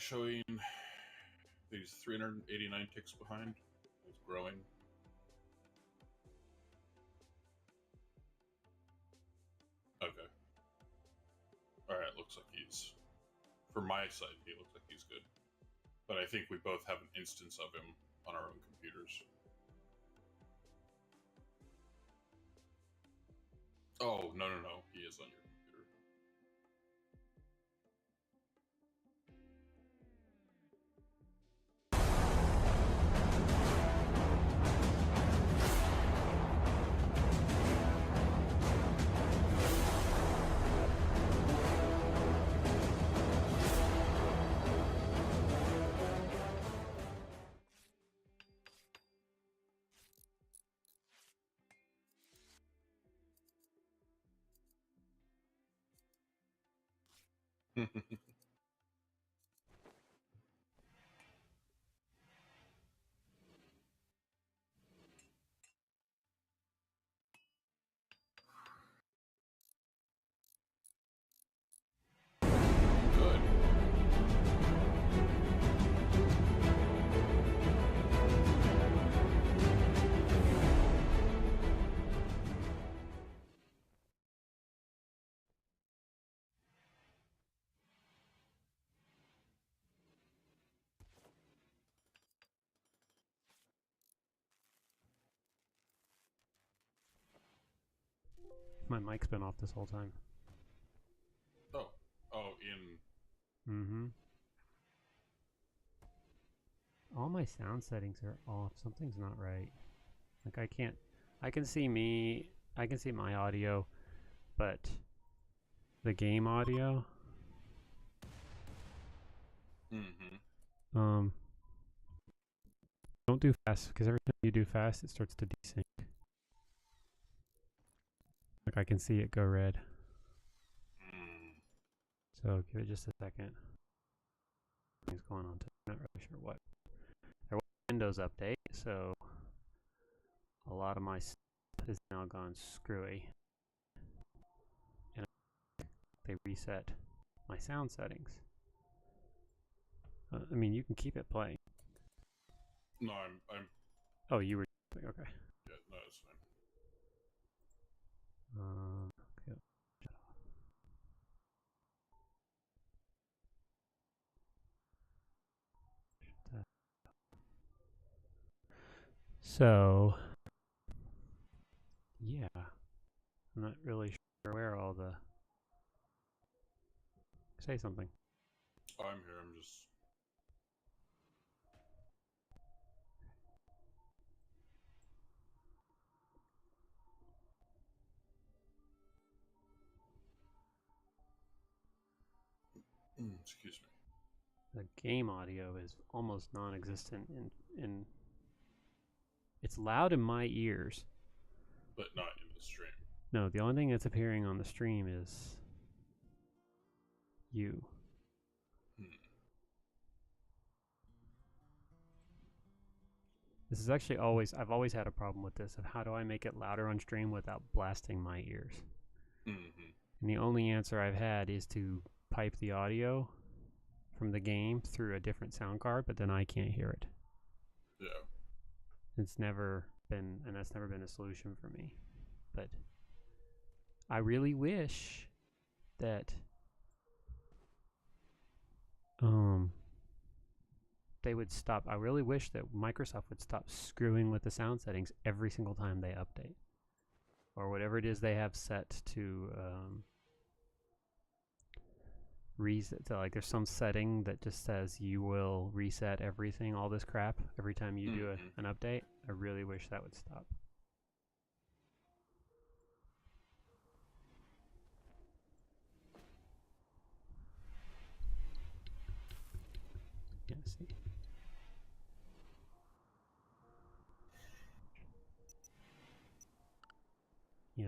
Showing these 389 ticks behind. It's growing. Okay. Alright, looks like he's... For my side, he looks like he's good. But I think we both have an instance of him on our own computers. Oh, no. He is on your computer. Good. My mic's been off this whole time. Oh, in... Mm-hmm. All my sound settings are off. Something's not right. Like I can see my audio, but the game audio, don't do fast, because every time you do fast, it starts to desync. Like I can see it go red. So give it just a second. Something's going on. I'm not really sure what. There was a Windows update, so a lot of my stuff has now gone screwy. And they reset my sound settings. I mean, you can keep it playing. No, I'm... Oh, you were... Okay. Yeah, no, it's fine. Okay. Shut off. So... Yeah. I'm not really sure where all the... Say something. Oh, I'm here, I'm just... Excuse me. The game audio is almost non-existent in it's loud in my ears, But not in the stream. no, the only thing that's appearing on the stream is you. This is actually I've always had a problem with this, of how do I make it louder on stream without blasting my ears. And the only answer I've had is to pipe the audio from the game through a different sound card, but then I can't hear it. Yeah. That's never been a solution for me. But I really wish that they would stop. I really wish that Microsoft would stop screwing with the sound settings every single time they update, or whatever it is they have set to reset. So like there's some setting that just says you will reset everything, all this crap, every time you do an update. I really wish that would stop. Yeah, see. Yeah.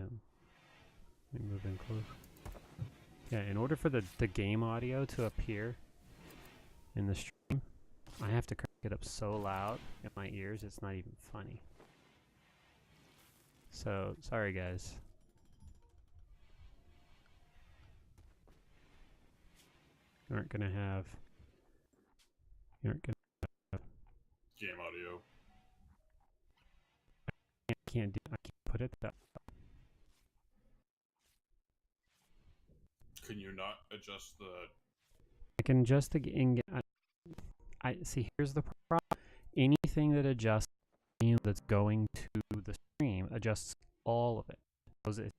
Let me move in close. Yeah, in order for the game audio to appear in the stream, I have to crank it up so loud in my ears, it's not even funny. So, sorry guys. We aren't gonna have You're gonna Game audio. I can't put it that. Can you not adjust the? I can adjust the. I see. Here's the problem. Anything that adjusts that's going to the stream adjusts all of it. It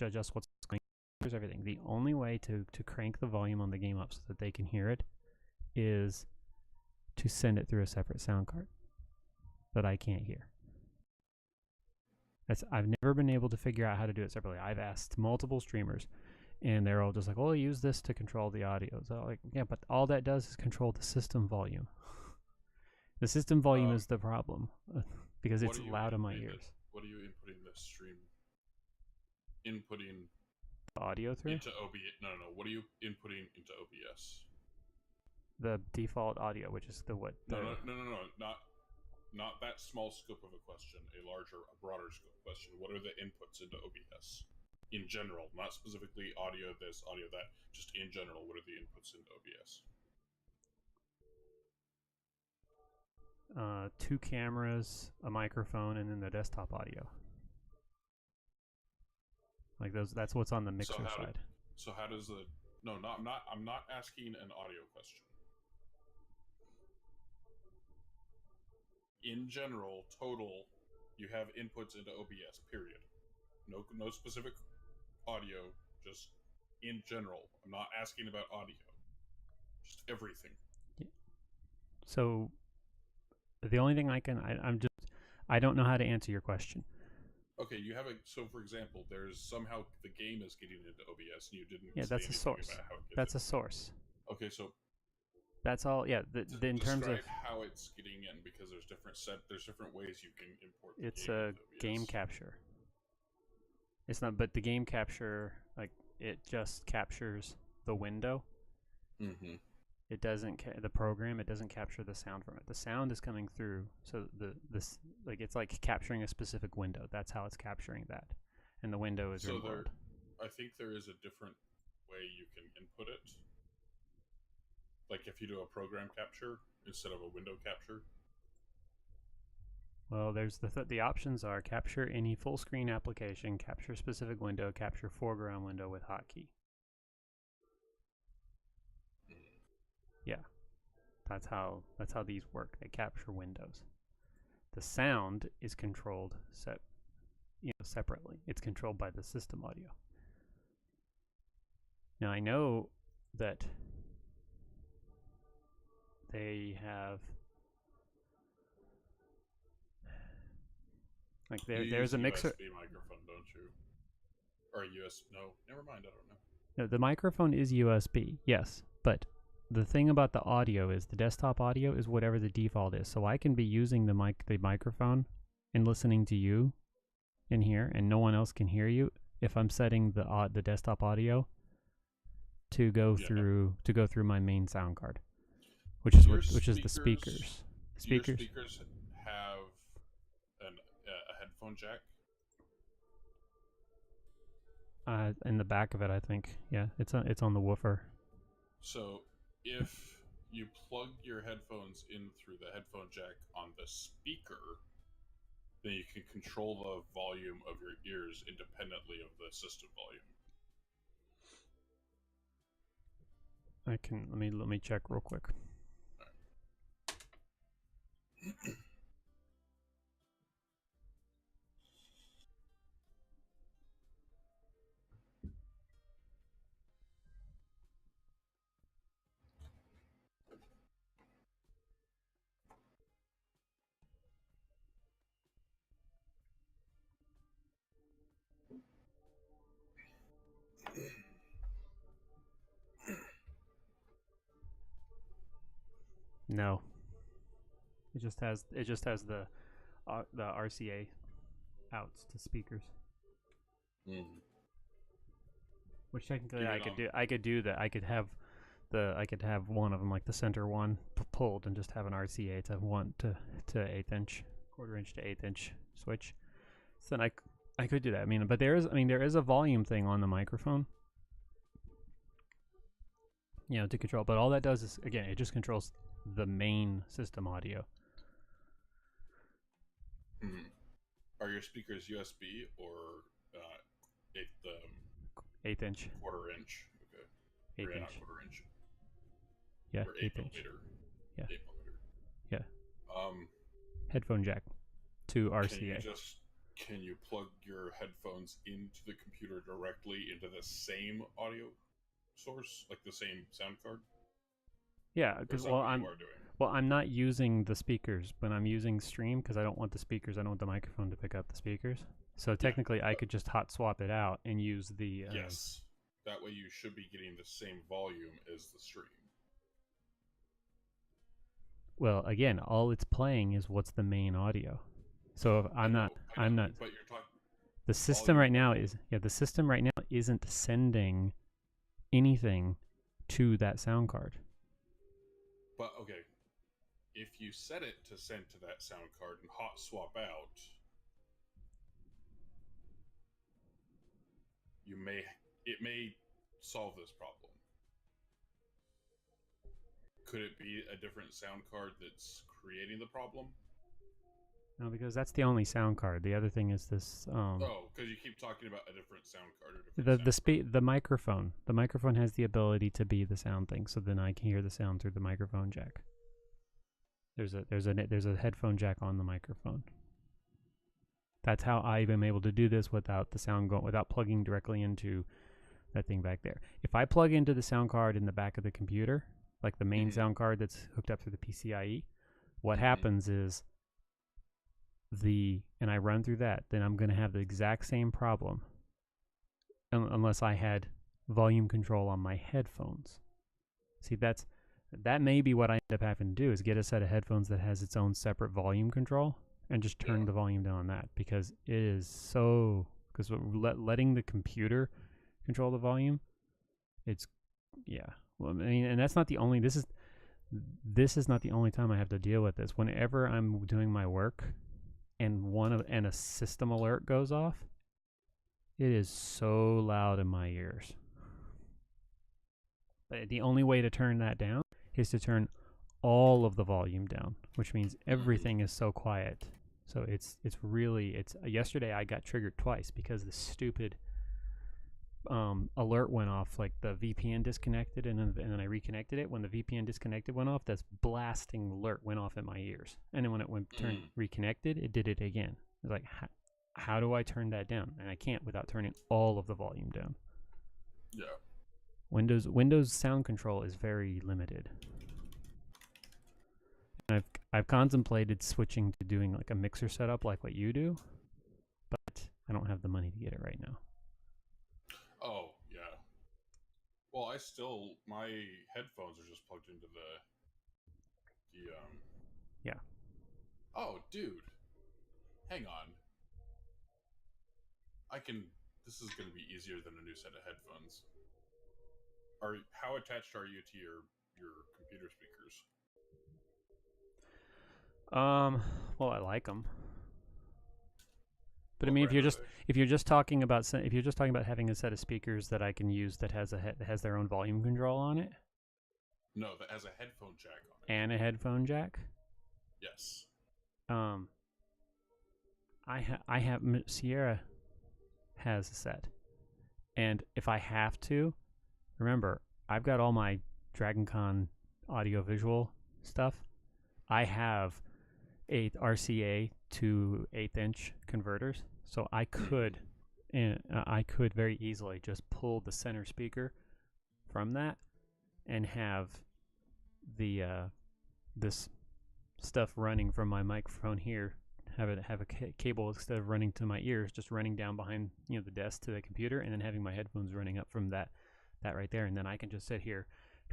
adjusts what's going. Here's everything. The only way to crank the volume on the game up so that they can hear it is to send it through a separate sound card that I can't hear. I've never been able to figure out how to do it separately. I've asked multiple streamers, and they're all just like, "Oh, use this to control the audio." So like, yeah, but all that does is control the system volume. The system volume is the problem because it's loud in my ears. What are you inputting the stream? Inputting the audio through into OBS? No. What are you inputting into OBS? The default audio, which is the what? No. Not that small scope of a question. A broader scope question. What are the inputs into OBS? In general, not specifically audio this, audio that, just in general, what are the inputs into OBS? 2 cameras, a microphone, and then the desktop audio. Like those, that's what's on the mixer side. So how does the? No, I'm not asking an audio question. In general, total, you have inputs into OBS. Period. No specific audio. Just in general. I'm not asking about audio. Just everything. Yeah. So the only thing I don't know how to answer your question. Okay, so for example, there's somehow the game is getting into OBS and you didn't say that's a source. About how it gets that's a source. Okay, so that's all. Yeah, in terms of how it's getting in, because there's different ways you can import the it's game a into OBS. Game capture. It's not, but the game capture, like, it just captures the window. Mm-hmm. It doesn't the program. It doesn't capture the sound from it. The sound is coming through. So it's like capturing a specific window. That's how it's capturing that, and the window is your world. I think there is a different way you can input it. Like if you do a program capture instead of a window capture. Well, there's the options are capture any full screen application, capture specific window, capture foreground window with hotkey. Yeah, that's how these work. They capture windows. The sound is controlled separately. It's controlled by the system audio. Now I know that they have like there's a mixer. USB microphone, don't you? Or a US? No, never mind. I don't know. No, the microphone is USB. Yes, but the thing about the audio is the desktop audio is whatever the default is. So I can be using the microphone and listening to you in here, and no one else can hear you if I'm setting the desktop audio to go through my main sound card, which is the speakers. Your speakers have a headphone jack. In the back of it, I think. Yeah, it's on the woofer. So if you plug your headphones in through the headphone jack on the speaker, then you can control the volume of your ears independently of the system volume. I can let me check real quick. Right. No. It just has the RCA outs to speakers. Mm. Which technically I could do that. I could have one of them, like the center one, pulled and just have an RCA to 1/8 inch, 1/4 inch to 1/8 inch switch. So then I could do that. But there is a volume thing on the microphone, to control. But all that does is, again, it just controls the main system audio. Are your speakers USB or eighth inch? Quarter inch. Okay. Eighth inch. Not quarter inch. Yeah, or eighth inch. Yeah. 8 millimeter. Yeah. Headphone jack to RCA. Can you plug your headphones into the computer directly into the same audio source, like the same sound card? Yeah, because I'm not using the speakers when I'm using Stream because I don't want the speakers. I don't want the microphone to pick up the speakers. So technically, I could just hot swap it out and use the. Yes, that way you should be getting the same volume as the Stream. Well, again, all it's playing is what's the main audio. So if I'm not. But you're talking. The system right now isn't sending anything to that sound card. But okay, if you set it to send to that sound card and hot swap out, it may solve this problem. Could it be a different sound card that's creating the problem? No, because that's the only sound card. The other thing is this. Because you keep talking about a different sound card. The microphone. The microphone has the ability to be the sound thing, so then I can hear the sound through the microphone jack. There's a headphone jack on the microphone. That's how I've been able to do this without the sound without plugging directly into that thing back there. If I plug into the sound card in the back of the computer, like the main sound card that's hooked up through the PCIe, what happens is and I run through that, then I'm going to have the exact same problem unless I had volume control on my headphones. See, that may be what I end up having to do is get a set of headphones that has its own separate volume control and just turn the volume down on that, because it is so, because letting the computer control the volume, well, I mean, and that's not the only, this is not the only time I have to deal with this. Whenever I'm doing my work and a system alert goes off, it is so loud in my ears. But the only way to turn that down is to turn all of the volume down, which means everything is so quiet. So it's yesterday I got triggered twice because the stupid alert went off, like the VPN disconnected, and then I reconnected it. When the VPN disconnected went off, this blasting alert went off in my ears, and then when it reconnected, it did it again. It's like, how do I turn that down? And I can't without turning all of the volume down. Yeah. Windows sound control is very limited. And I've contemplated switching to doing like a mixer setup like what you do, but I don't have the money to get it right now. Oh, yeah. Well, my headphones are just plugged into the Yeah. Oh, dude. Hang on. This is going to be easier than a new set of headphones. How attached are you to your computer speakers? Well, I like them. But I mean, if you're just talking about having a set of speakers that I can use that has their own volume control on it. No, that has a headphone jack on it. And a headphone jack. Yes. I have Sierra has a set, and if I have to, remember I've got all my DragonCon audio visual stuff. I have 8 RCA to 1/8 inch converters, so I could very easily just pull the center speaker from that and have the this stuff running from my microphone here, have a cable instead of running to my ears, just running down behind the desk to the computer, and then having my headphones running up from that right there, and then I can just sit here,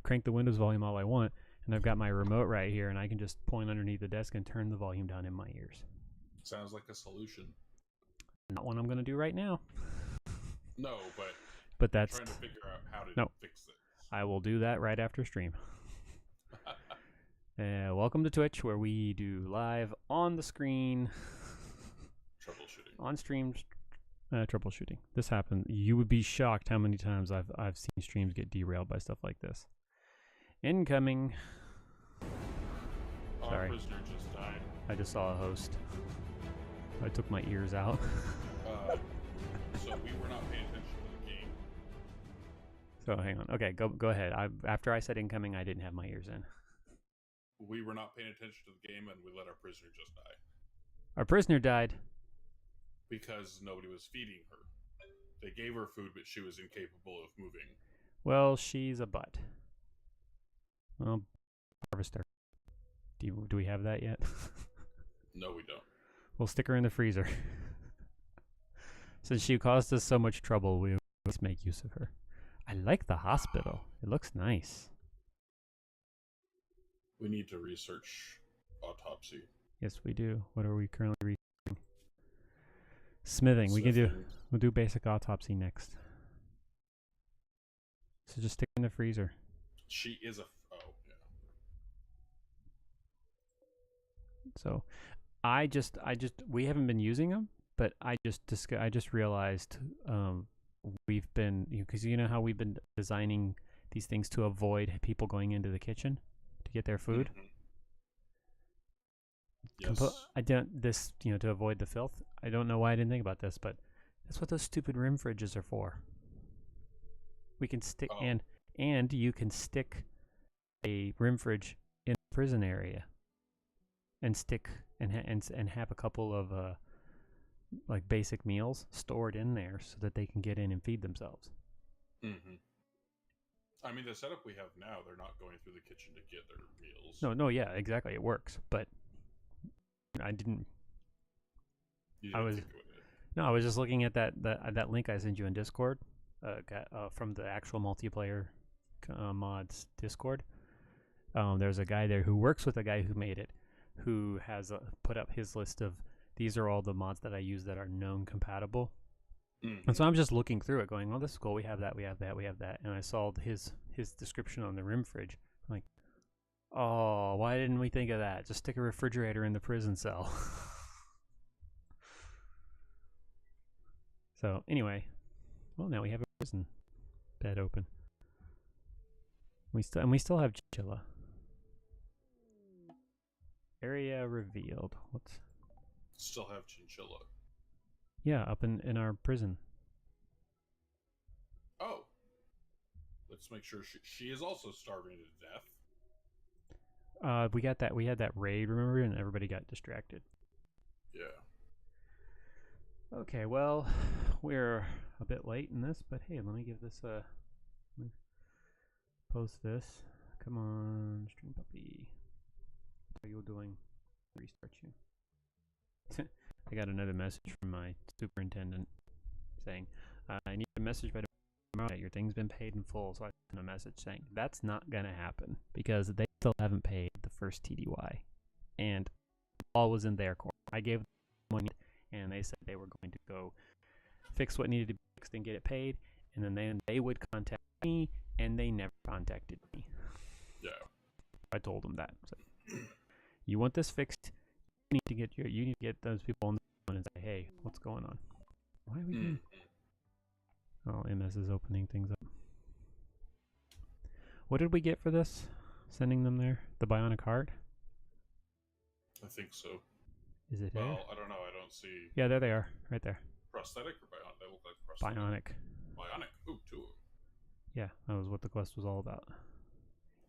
crank the Windows volume all I want. And I've got my remote right here, and I can just point underneath the desk and turn the volume down in my ears. Sounds like a solution. Not one I'm going to do right now. No, but that's trying to figure out how to fix this. I will do that right after stream. Welcome to Twitch, where we do live on the screen troubleshooting on stream troubleshooting. This happened. You would be shocked how many times I've seen streams get derailed by stuff like this. Incoming. sorry. Prisoner just died. I just saw a host. I took my ears out. So we were not paying attention to the game. So hang on. Okay, go ahead. After I said incoming, I didn't have my ears in. We were not paying attention to the game, and we let our prisoner just die. Our prisoner died. Because nobody was feeding her. They gave her food, but she was incapable of moving. Well, she's a butt. Well, harvester. Do we have that yet? No, we don't. We'll stick her in the freezer. Since she caused us so much trouble, we must make use of her. I like the hospital. It looks nice. We need to research autopsy. Yes, we do. What are we currently researching? Smithing. We'll do basic autopsy next. So just stick in the freezer. She is yeah. So, we haven't been using them, but I just realized we've been, because you know how we've been designing these things to avoid people going into the kitchen to get their food. Yes. To avoid the filth. I don't know why I didn't think about this, but that's what those stupid rim fridges are for. We can stick and you can stick a rim fridge in the prison area, and stick and have a couple of like basic meals stored in there so that they can get in and feed themselves. I mean, the setup we have now, they're not going through the kitchen to get their meals. No, yeah, exactly, it works, but I didn't. I was just looking at that link I sent you in Discord, from the actual multiplayer mods Discord. There's a guy there who works with a guy who made it, who has put up his list of these are all the mods that I use that are known compatible. And so I'm just looking through it, going, "Oh, this is cool. We have that. We have that. We have that." And I saw his description on the rim fridge. I'm like, oh, why didn't we think of that? Just stick a refrigerator in the prison cell. So anyway, well, now we have a prison bed open. We still have chinchilla. Area revealed. What's? Still have chinchilla. Yeah, up in our prison. Oh. Let's make sure she is also starving to death. We had that raid, remember, and everybody got distracted. Yeah. Okay, well, we're a bit late in this, but hey, let me give this let me post this. Come on, streampuppy. How are you doing? Restart you. I got another message from my superintendent saying, I need a message by tomorrow. Your thing's been paid in full. So I sent a message saying, that's not going to happen because they still haven't paid the first TDY. And all was in their court. I gave them money, and they said they were going to go fix what needed to be fixed and get it paid. And then they would contact me, and they never contacted me. Yeah. I told them that. So, you want this fixed? You need to get those people on the phone and say, hey, what's going on? Why are we doing? Oh, MS is opening things up. What did we get for this? Sending them there? The bionic heart? I think so. Is it here? Well, I don't know. I don't see. Yeah, there they are. Right there. Prosthetic or bionic? They look like prosthetic. Bionic. Bionic. Ooh, two of them. Yeah, that was what the quest was all about.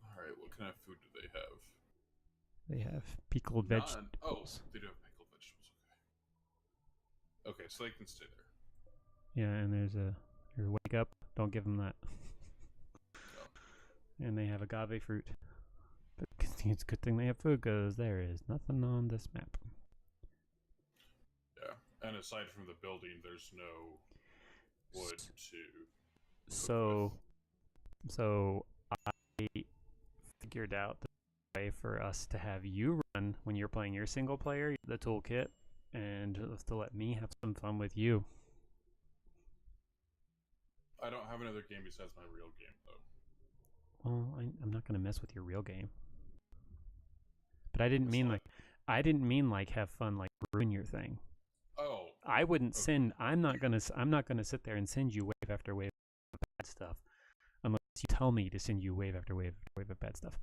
Alright, what kind of food do they have? They have pickled vegetables. Oh, they do have pickled vegetables. Okay. Okay, so they can stay there. Yeah, and there's wake up. Don't give them that. No. And they have agave fruit. But it's a good thing they have food because there is nothing on this map. Yeah, and aside from the building, there's no wood to. So I figured out the way for us to have you run when you're playing your single player, the toolkit, and to let me have some fun with you. I don't have another game besides my real game, though. Well, I'm not gonna mess with your real game. But I didn't mean like have fun, like ruin your thing. Oh. I wouldn't send. I'm not gonna sit there and send you wave after wave of bad stuff, unless you tell me to send you wave after wave after wave of bad stuff.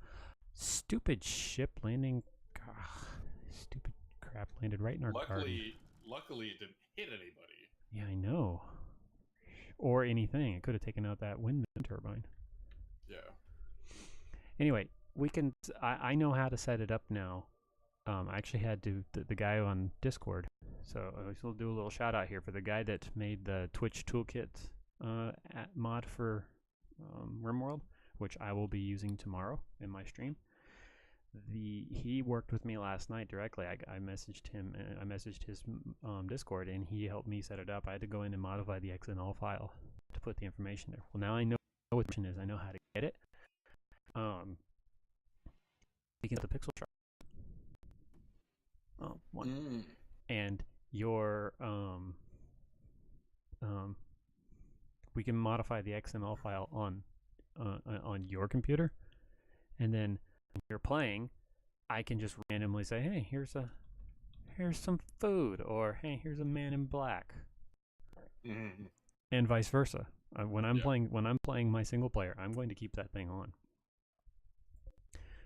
Stupid ship landing. Ugh. crap landed right in our garden. Luckily, it didn't hit anybody. Yeah, I know. Or anything. It could have taken out that wind turbine. Yeah. Anyway, we can. I know how to set it up now. I actually had to the guy on Discord. So I will do a little shout out here for the guy that made the Twitch toolkit mod for RimWorld, which I will be using tomorrow in my stream. He worked with me last night directly. I messaged him. I messaged his Discord, and he helped me set it up. I had to go in and modify the XML file to put the information there. Well, now I know what the is. I know how to get it. We can get the pixel chart. One. And your we can modify the XML file on your computer, and then when you're playing, I can just randomly say, "Hey, here's some food," or "Hey, here's a man in black," and vice versa. When I'm playing my single player, I'm going to keep that thing on.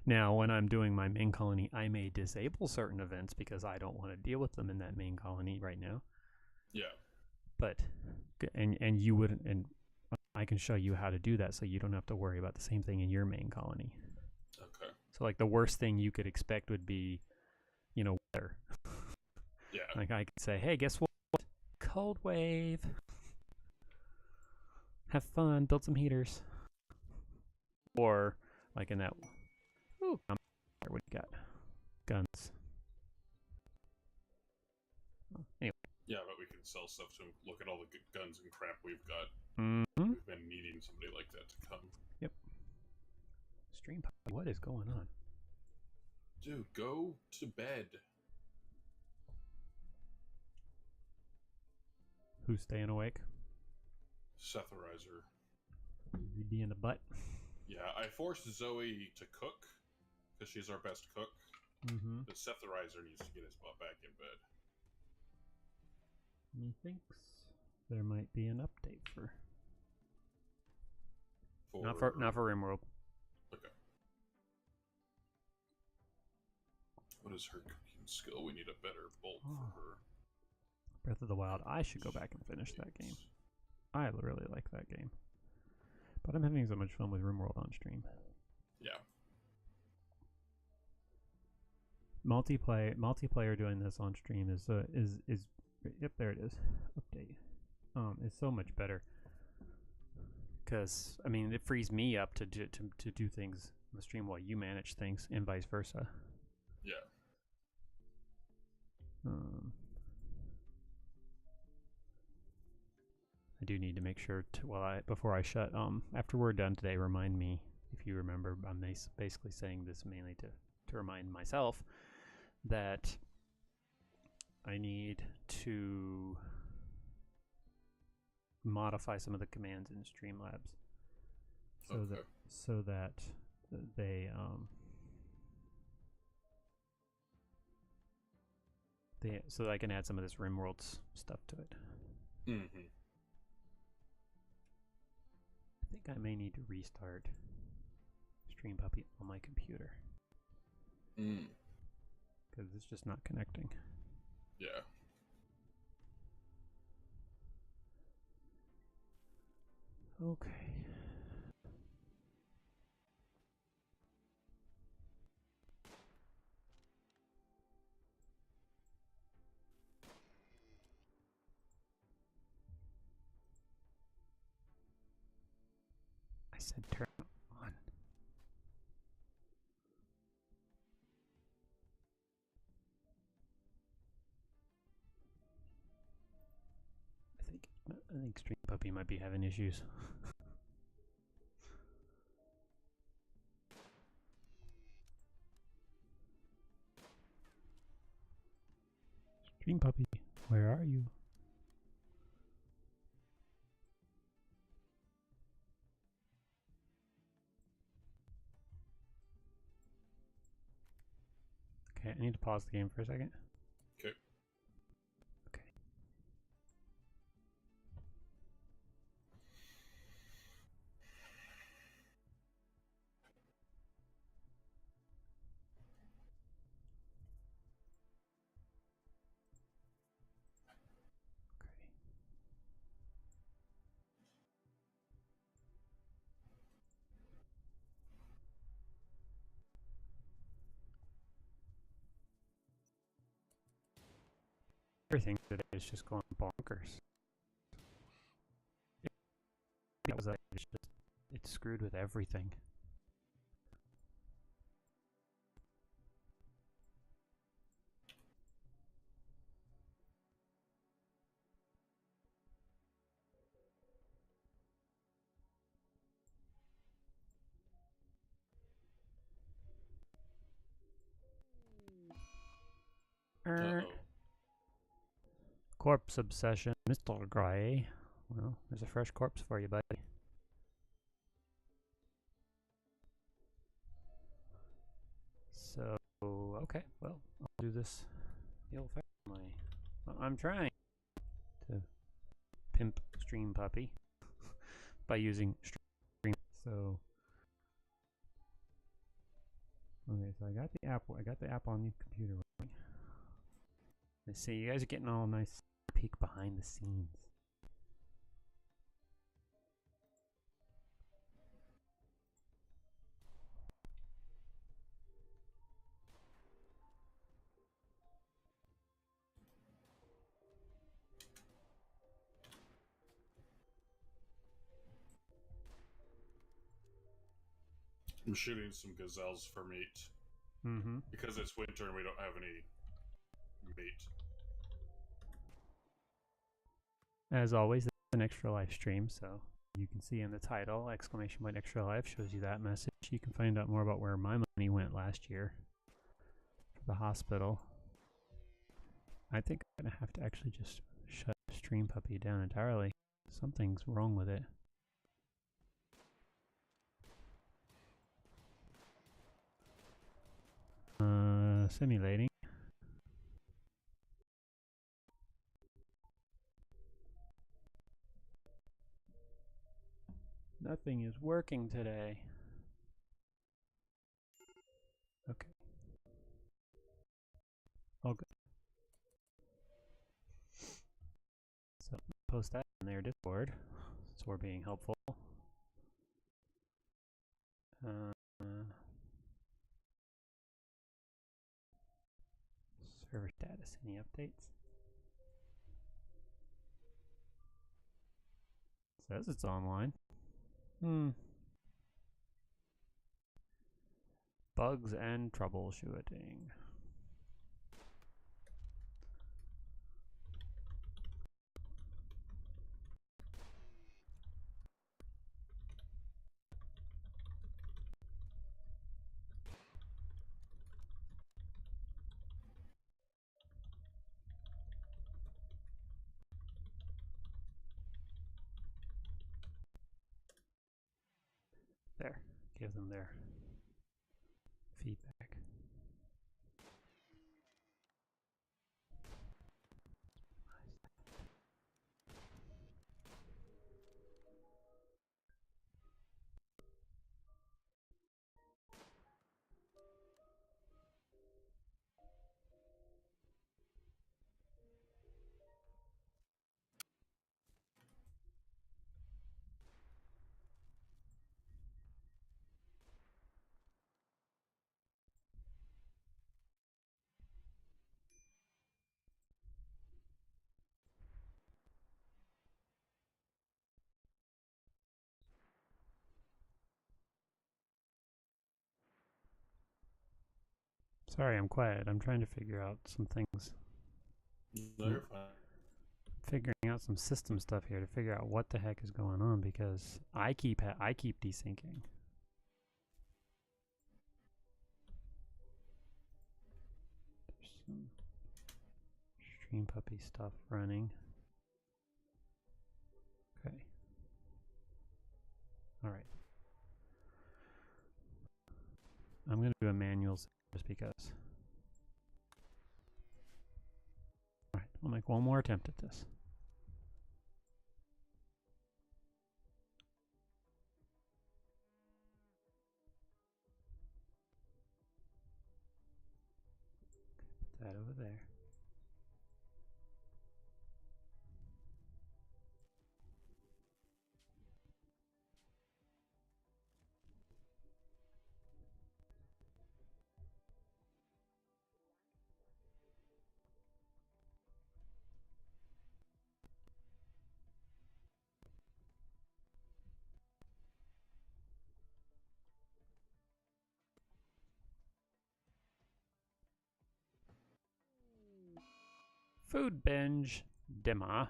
Now, when I'm doing my main colony, I may disable certain events because I don't want to deal with them in that main colony right now. Yeah. But and you wouldn't, and I can show you how to do that so you don't have to worry about the same thing in your main colony. Okay. So like the worst thing you could expect would be, weather. Yeah. Like I could say, "Hey, guess what? Cold wave. Have fun, build some heaters." Or like in that. Ooh, what do you got? Guns. Anyway. Yeah, but we can sell stuff to him. Look at all the guns and crap we've got. Mm-hmm. We've been needing somebody like that to come. Yep. Streampuppy, what is going on? Dude, go to bed. Who's staying awake? Setherizer. Is he be in the butt? Yeah, I forced Zoe to cook because she's our best cook. Mm-hmm. But Setherizer needs to get his butt back in bed. Methinks there might be an update for not for RimWorld. Okay. What is her cooking skill? We need a better bolt for her. Breath of the Wild. I should go back and finish that game. I really like that game. But I'm having so much fun with RimWorld on stream. Yeah. Multiplayer doing this on stream is yep, there it is. Update. Is so much better. Because I mean, it frees me up to do things on the stream while you manage things, and vice versa. Yeah. I do need to make sure before I shut. After we're done today, remind me if you remember. I'm basically saying this mainly to remind myself that I need to modify some of the commands in Streamlabs so that they so that I can add some of this RimWorld's stuff to it. Mm-hmm. I think I may need to restart streampuppy on my computer. Because it's just not connecting. Yeah. Okay. I said turn on. I think streampuppy might be having issues. Streampuppy, where are you? Okay, I need to pause the game for a second. Okay. Okay. everything today is just going bonkers. It was like it's screwed with everything. Corpse obsession, Mr. Gray. Well, there's a fresh corpse for you, buddy. So, okay, well, I'll do this the old-fashioned way. Well, I'm trying to pimp streampuppy by using stream. So, okay, so I got the app. I got the app on the computer. Right? Let's see, you guys are getting all nice peek behind the scenes. I'm shooting some gazelles for meat. Mm-hmm. Because it's winter and we don't have any meat. As always, it's an extra life stream, so you can see in the title, !extra life shows you that message. You can find out more about where my money went last year for the hospital. I think I'm going to have to actually just shut streampuppy down entirely. Something's wrong with it. Simulating. Nothing is working today. Okay. Oh, good. So post that in their Discord, so we're being helpful. Server status, any updates? Says it's online. Bugs and troubleshooting. There, give them their feedback. Sorry, I'm quiet. I'm trying to figure out some things. No, you're fine. Figuring out some system stuff here to figure out what the heck is going on because I keep desyncing. There's some streampuppy stuff running. Okay. All right. I'm going to do a manual just because. All right, I'll make one more attempt at this. Put that over there. Food binge. Dimma.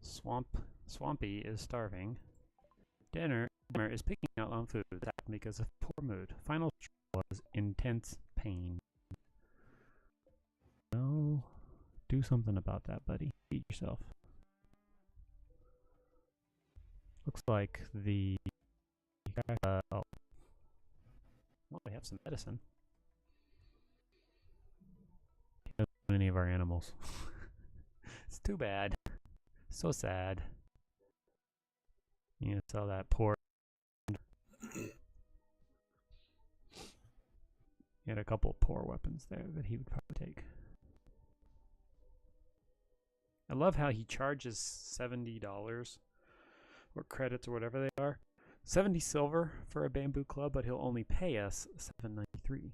Swampy is starving. Dinner is picking out on food because of poor mood. Final straw was intense pain. Well, do something about that, buddy. Eat yourself. Looks like the oh, well, we have some medicine. Many of our animals. It's too bad. So sad. You saw that poor. He had a couple of poor weapons there that he would probably take. I love how he charges $70 or credits or whatever they are. 70 silver for a bamboo club, but he'll only pay us $7.93.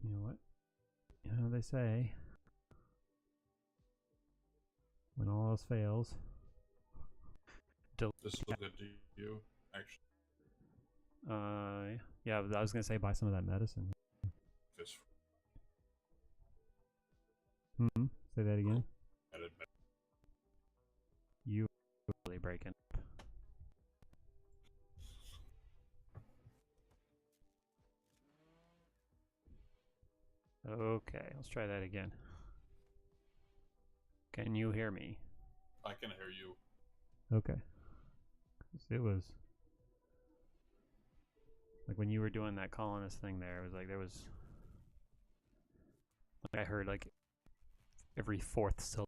You know what? You know they say when all else fails. This looks good to you, actually. Yeah, I was gonna say buy some of that medicine. Just Say that again. You really breaking. Okay, let's try that again. Can you hear me? I can hear you. Okay. 'Cause it was like when you were doing that colonist thing there, it was like there was like I heard like every fourth syllable.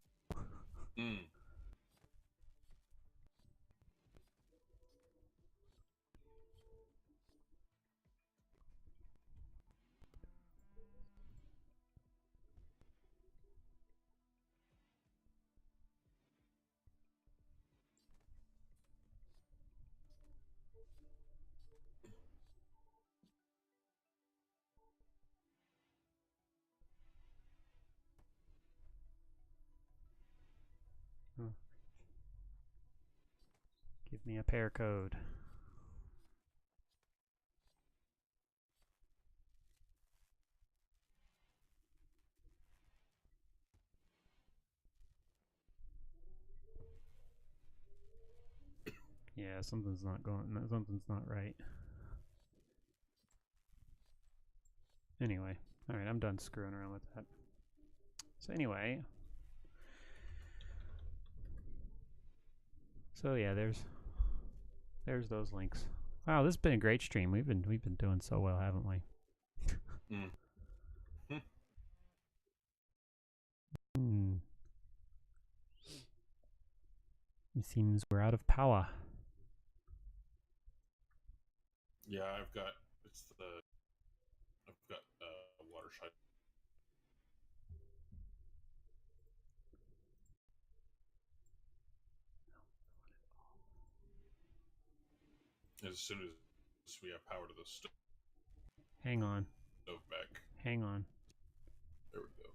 Give me a pair code. Yeah, something's not going. Something's not right. Anyway, all right, I'm done screwing around with that. So anyway, so yeah, there's those links. Wow, this has been a great stream. We've been doing so well, haven't we? It seems we're out of power. Yeah, I've got water shot. As soon as we have power to the stove. Hang on. Stove back. Hang on. There we go.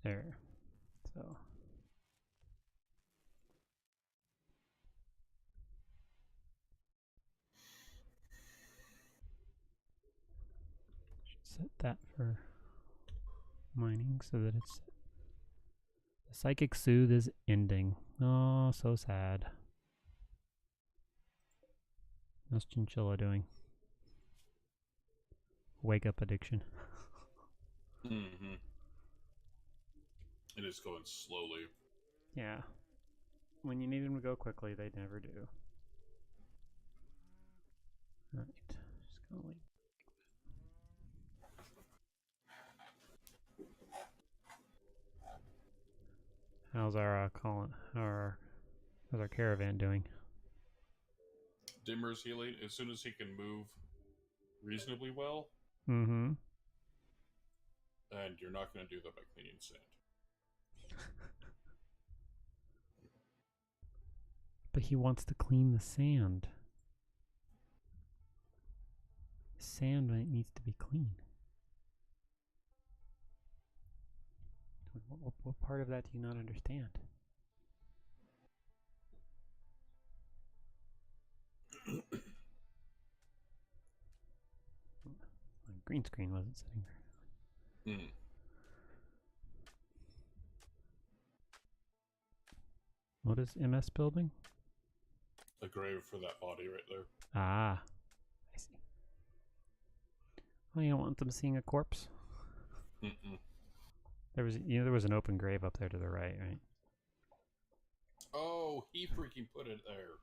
There. So. Set that for mining so that it's. The psychic soothe is ending. Oh, so sad. How's Chinchilla doing? Wake up addiction. It is going slowly. Yeah. When you need them to go quickly, they never do. Alright. Just gonna wait. How's our how's our caravan doing? Dimmer's healing as soon as he can move reasonably well. Mm-hmm. And you're not going to do that by cleaning sand. But he wants to clean the sand. Sand needs to be clean. What part of that do you not understand? My green screen wasn't sitting there. What is MS building? A grave for that body right there. Ah, I see. Oh, you don't want them seeing a corpse? There was an open grave up there to the right, right? Oh, he freaking put it there.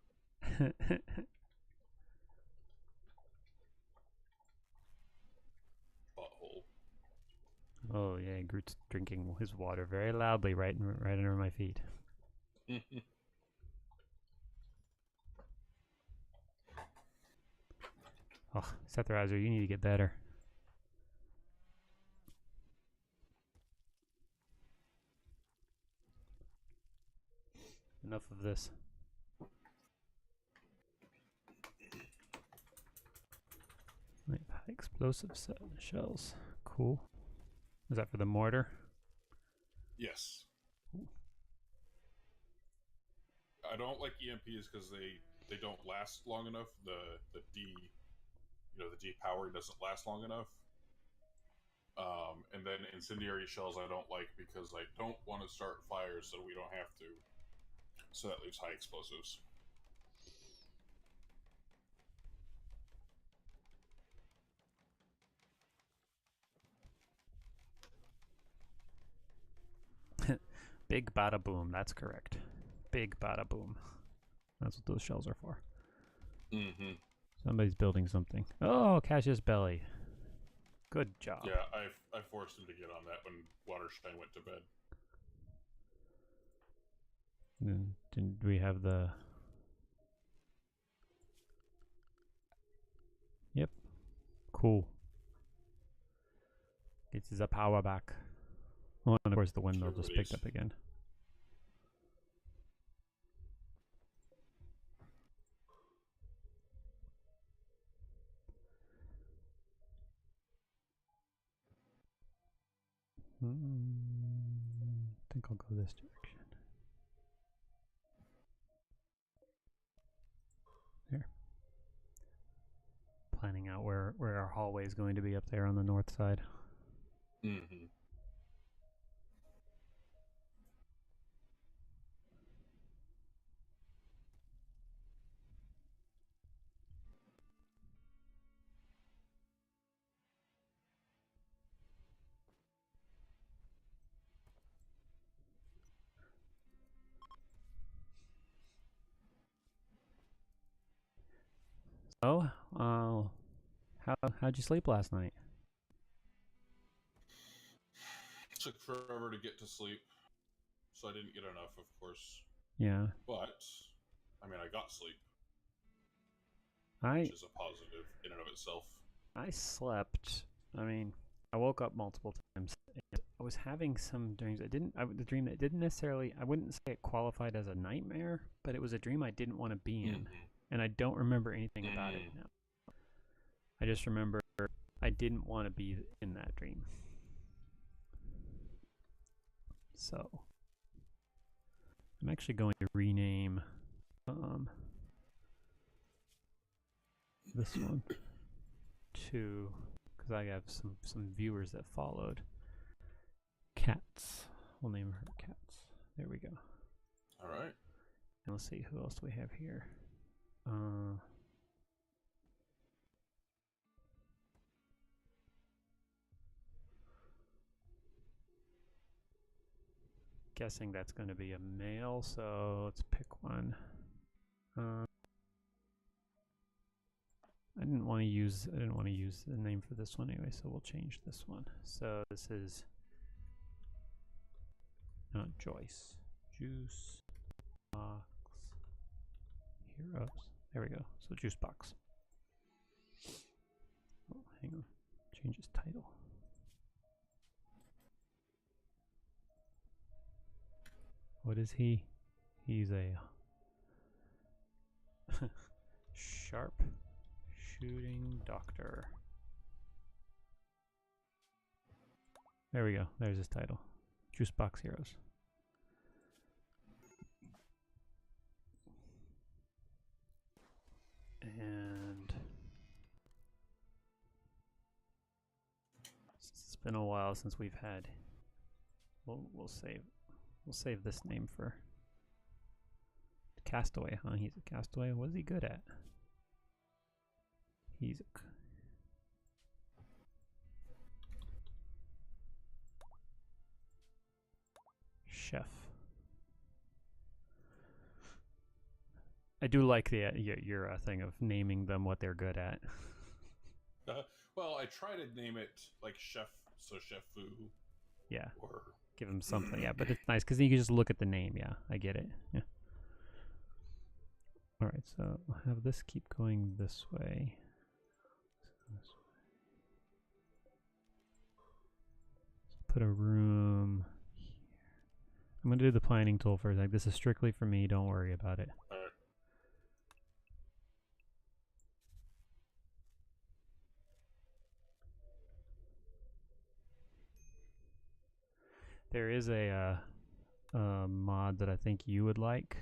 Butthole. Oh yeah, Groot's drinking his water very loudly right under my feet. Oh, Setherizer, you need to get better. Enough of this. Wait, high explosive shells. Cool. Is that for the mortar? Yes. I don't like EMPs because they don't last long enough. The depowering doesn't last long enough. And then incendiary shells I don't like because I don't want to start fires so we don't have to. So that leaves high explosives. Big bada boom, that's correct. Big bada boom. That's what those shells are for. Mm-hmm. Somebody's building something. Oh, Cassius Belly. Good job. Yeah, I forced him to get on that when Watershine went to bed. Did we have the... Yep. Cool. Gets the power back. Well, and of course the windmill just picked up again. I think I'll go this direction. There. Planning out where our hallway is going to be up there on the north side. Mm-hmm. Oh, how'd you sleep last night? Took forever to get to sleep, so I didn't get enough, of course. Yeah. But, I mean, I got sleep. Which is a positive in and of itself. I slept. I mean, I woke up multiple times. And I was having some dreams. The dream that didn't necessarily, I wouldn't say it qualified as a nightmare, but it was a dream I didn't want to be in. And I don't remember anything about it now. I just remember I didn't want to be in that dream. So, I'm actually going to rename this one to, because I have some viewers that followed. Cats. We'll name her Cats. There we go. All right. And let's see who else do we have here. Guessing that's going to be a male, so let's pick one. I didn't want to use the name for this one anyway, so we'll change this one. So this is not Joyce. Juice Box Heroes. There we go. So Juice Box. Oh, hang on. Change his title. What is he? He's a sharp shooting doctor. There we go. There's his title. Juice box heroes. And it's been a while since we've had. We'll save this name for Castaway, huh? He's a castaway. What is he good at? He's a chef. I do like the your thing of naming them what they're good at. Well, I try to name it like chef, so chef Fu. Yeah. Or give him something. Yeah, but it's nice because you can just look at the name. Yeah, I get it. Yeah. All right, so I'll have this keep going this way. Let's put a room here. I'm gonna do the planning tool first. Like, this is strictly for me. Don't worry about it. all right. There is a mod that I think you would like.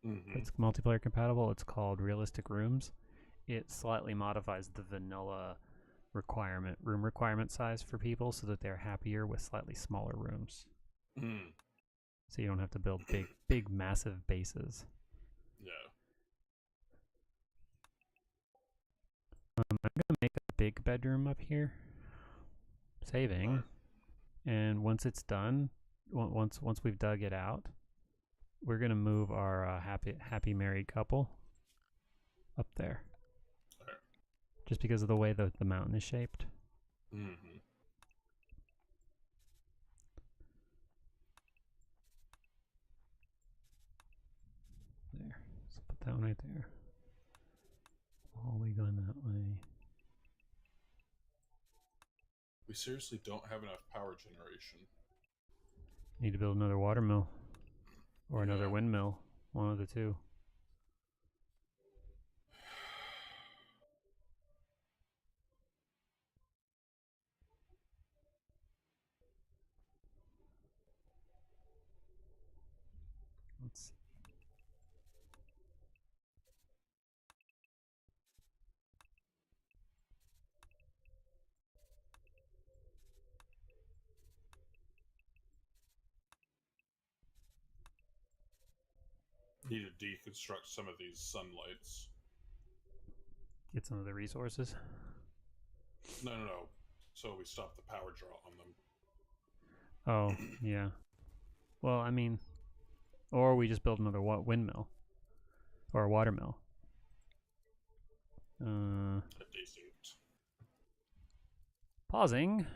It's multiplayer compatible. It's called Realistic Rooms. It slightly modifies the vanilla room requirement size for people so that they're happier with slightly smaller rooms. So you don't have to build big massive bases. Yeah. I'm gonna make a big bedroom up here. Saving. Right. And once it's done, once we've dug it out, we're gonna move our happy married couple up there. Right. Just because of the way the mountain is shaped. There. So put that one right there. Hallway going that way. We seriously don't have enough power generation. Need to build another watermill. Or another windmill. One of the two. Let's see. Need to deconstruct some of these sunlights. Get some of the resources. No. So we stop the power draw on them. Oh, yeah. Well, I mean, or we just build another windmill. Or a watermill. Decent. Pausing.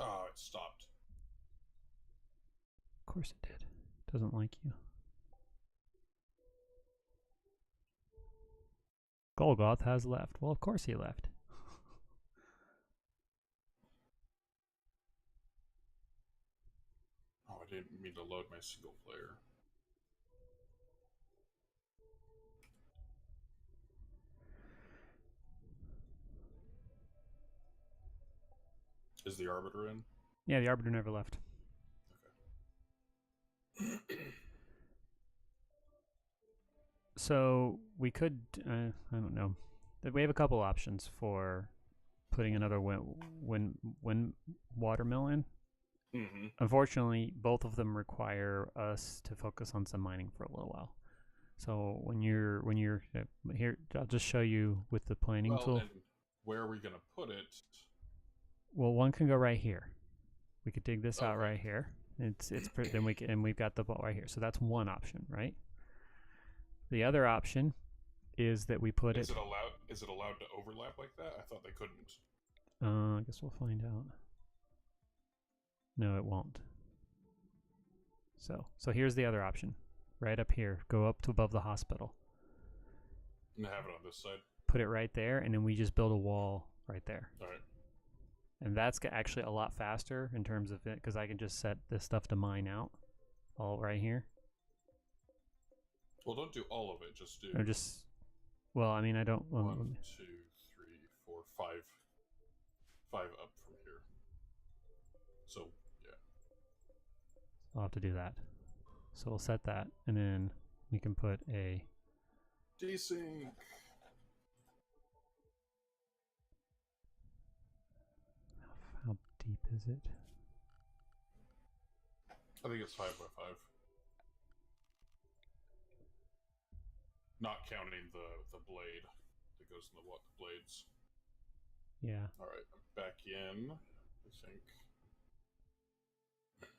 Oh, it stopped. Of course it did. Doesn't like you. Golgoth has left. Well, of course he left. Oh, I didn't mean to load my single player. Is the Arbiter in? Yeah, the Arbiter never left. Okay. So we could, I don't know. We have a couple options for putting another watermill in. Unfortunately, both of them require us to focus on some mining for a little while. So when you're here, I'll just show you with the planning tool. And where are we gonna put it? Well, one can go right here. We could dig this out right here. Then we've got the ball right here. So that's one option, right? The other option is that we put Is it allowed to overlap like that? I thought they couldn't. I guess we'll find out. No, it won't. So here's the other option. Right up here. Go up to above the hospital. And have it on this side. Put it right there, and then we just build a wall right there. All right. And that's actually a lot faster in terms of it, because I can just set this stuff to mine out all right here. Well, don't do all of it. Just do. Or just. Well, I mean, I don't. Well, 1, 2, 3, 4, 5. 5 up from here. So, yeah. I'll have to do that. So we'll set that, and then we can put a desync. How deep is it? I think it's 5 by 5. Not counting the blade that goes in the blades. Yeah. All right, I'm back in. I think. Okay.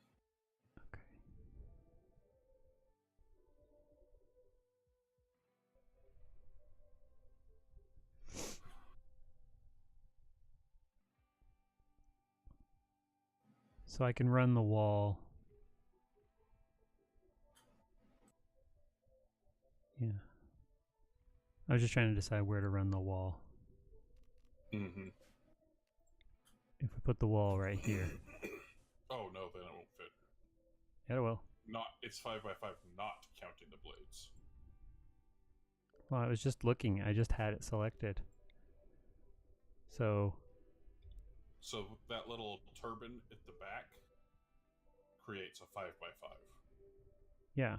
So I can run the wall. Yeah. I was just trying to decide where to run the wall. Mm-hmm. If we put the wall right here. Oh no, then it won't fit. Yeah, it will. Not. It's 5 by 5, not counting the blades. Well, I was just looking. I just had it selected. So that little turban at the back creates a 5 by 5. yeah.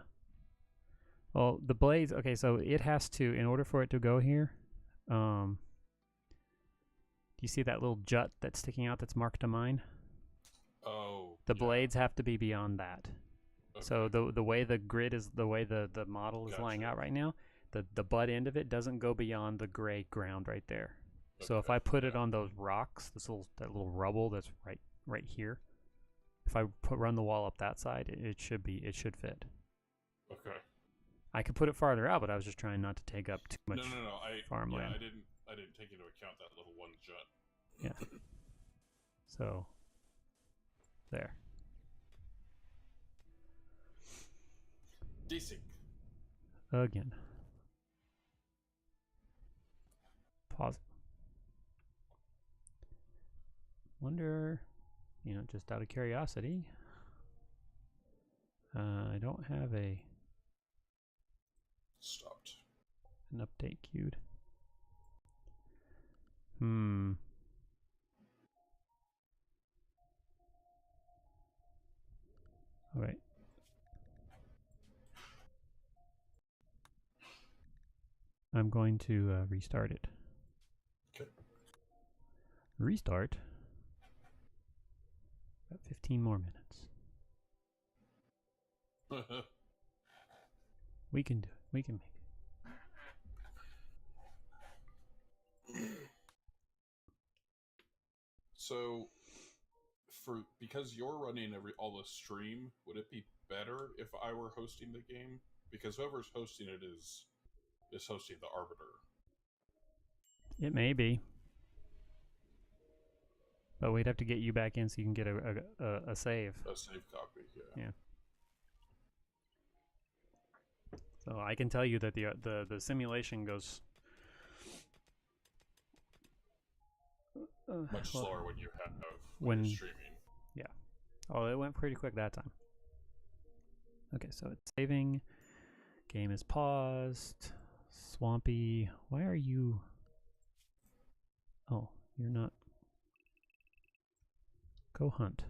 Well, the blades. Okay, so it has to, in order for it to go here. Do you see that little jut that's sticking out that's marked to mine? Oh. The blades have to be beyond that. Okay. So the way the grid is, the way the model is lying out right now, the butt end of it doesn't go beyond the gray ground right there. Okay. So if I put it on those rocks, that little rubble that's right here, if I run the wall up that side, it should fit. Okay. I could put it farther out, but I was just trying not to take up too much farmland. Yeah, I didn't take into account that little one jut. Yeah. So there. Desync. Again. Pause. Wonder, just out of curiosity, I don't have stopped an update queued. All right. I'm going to restart it. Okay. Restart. About 15 more minutes. We can do it. We can make it. So, because you're running all the stream, would it be better if I were hosting the game? Because whoever's hosting it is hosting the Arbiter. It may be. But we'd have to get you back in so you can get a save. A save copy, yeah. So I can tell you that the simulation goes much slower when you have when you're streaming. Yeah. Oh, it went pretty quick that time. Okay, so it's saving. Game is paused. Swampy, why are you? Oh, you're not. Go hunt.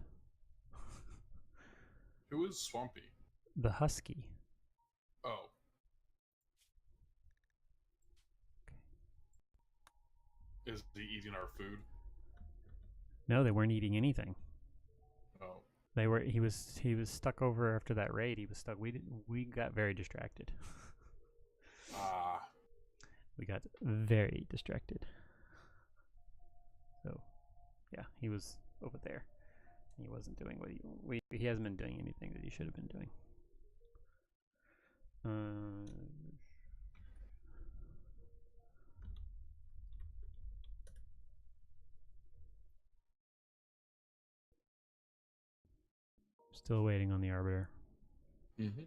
Who is Swampy? The husky. Oh. Okay. Is he eating our food? No, they weren't eating anything. Oh. They were. He was stuck over after that raid. He was stuck. We got very distracted. We got very distracted. So, yeah, he was over there. He wasn't doing what he hasn't been doing anything that he should have been doing. Still waiting on the Arbiter. Mm-hmm.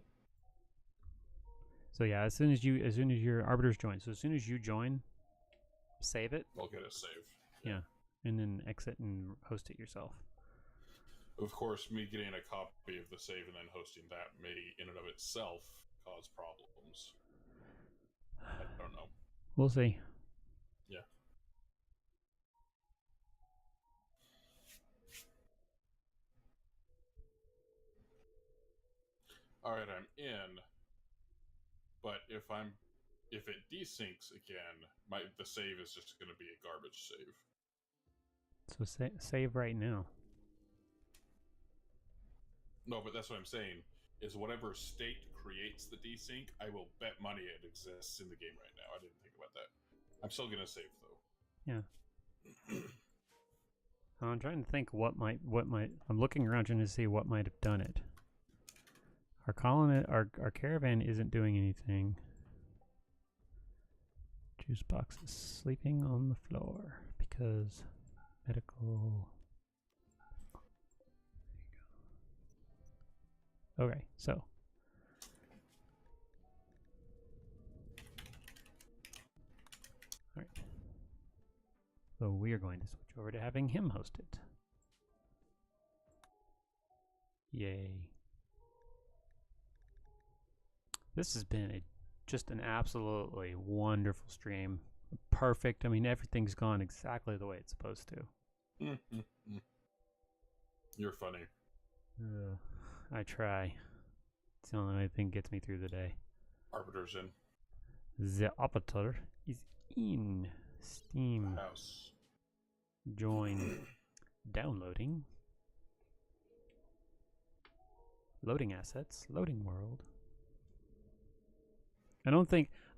So yeah, as soon as your Arbiters join, so as soon as you join, save it. I'll get a save. Yeah, and then exit and host it yourself. Of course, me getting a copy of the save and then hosting that may, in and of itself, cause problems. I don't know. We'll see. Yeah. All right, I'm in. But if it desyncs again, the save is just going to be a garbage save. So save right now. No, but that's what I'm saying. Is whatever state creates the desync, I will bet money it exists in the game right now. I didn't think about that. I'm still gonna save though. Yeah. I'm trying to think what might. I'm looking around trying to see what might have done it. Our caravan isn't doing anything. Juice box is sleeping on the floor because medical. There you go. Okay, so. Alright. So we are going to switch over to having him host it. Yay. This has been just an absolutely wonderful stream. Perfect. I mean, everything's gone exactly the way it's supposed to. You're funny. I try. It's the only thing that gets me through the day. Arbiter's in. The Arbiter is in Steam. House. Join. Downloading. Loading assets. Loading world.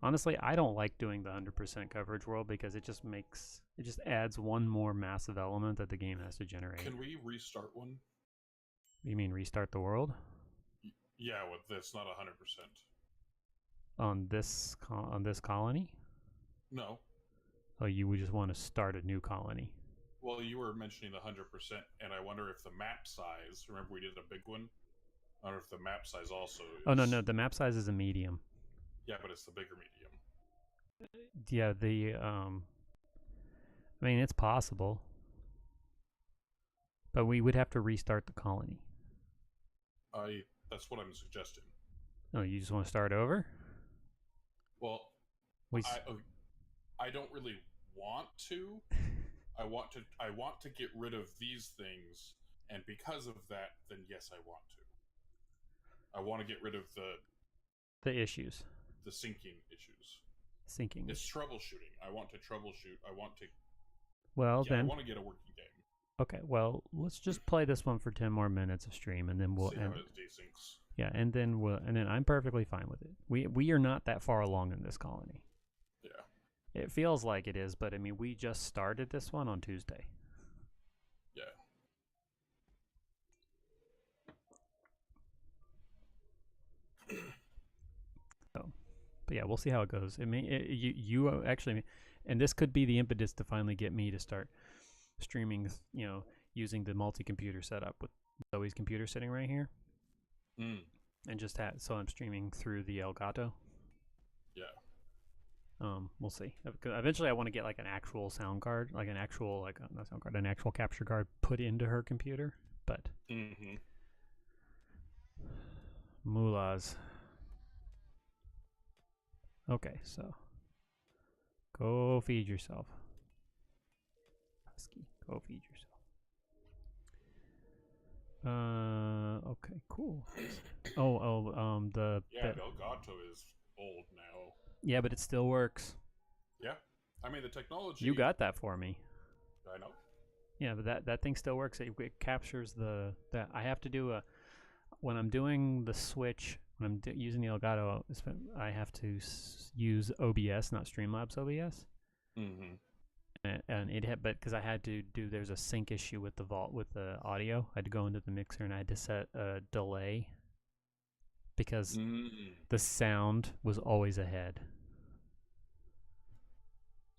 Honestly, I don't like doing the 100% coverage world because it just adds one more massive element that the game has to generate. Can we restart one? You mean restart the world? Yeah, with this, not 100%. On this colony? No. Oh, you would just want to start a new colony. Well, you were mentioning the 100%, and I wonder if the map size, remember we did a big one? I wonder if the map size also is... Oh, no, the map size is a medium. Yeah, but it's the bigger medium. Yeah, I mean, it's possible. But we would have to restart the colony. That's what I'm suggesting. Oh, you just want to start over? Well, I don't really want to. I want to get rid of these things, and because of that, then yes, I want to. I want to get rid of the issues. The syncing issues. Syncing. It's troubleshooting. I want to troubleshoot. I want to. Well, then. I want to get a working game. Okay, well, let's just play this one for 10 more minutes of stream, and then we'll see how it desyncs. Yeah, and then I'm perfectly fine with it. We are not that far along in this colony. Yeah. It feels like it is, but I mean, we just started this one on Tuesday. Yeah. So, but yeah, we'll see how it goes. I mean, you actually, and this could be the impetus to finally get me to start streaming, using the multi-computer setup with Zoe's computer sitting right here. And just so I'm streaming through the Elgato. Yeah. We'll see. Eventually, I want to get like an actual sound card, like an actual not sound card, an actual capture card put into her computer. But Moolahs. Okay, so go feed yourself. Husky, go feed yourself. Okay, cool. The Elgato is old now. Yeah, but it still works. Yeah, I mean the technology. You got that for me. I know. Yeah, but that thing still works. It captures that. I have to do when I'm doing the switch. When I'm using the Elgato, I have to use OBS, not Streamlabs OBS. And it had, but because I had to do, there's a sync issue with the audio. I had to go into the mixer and I had to set a delay because the sound was always ahead.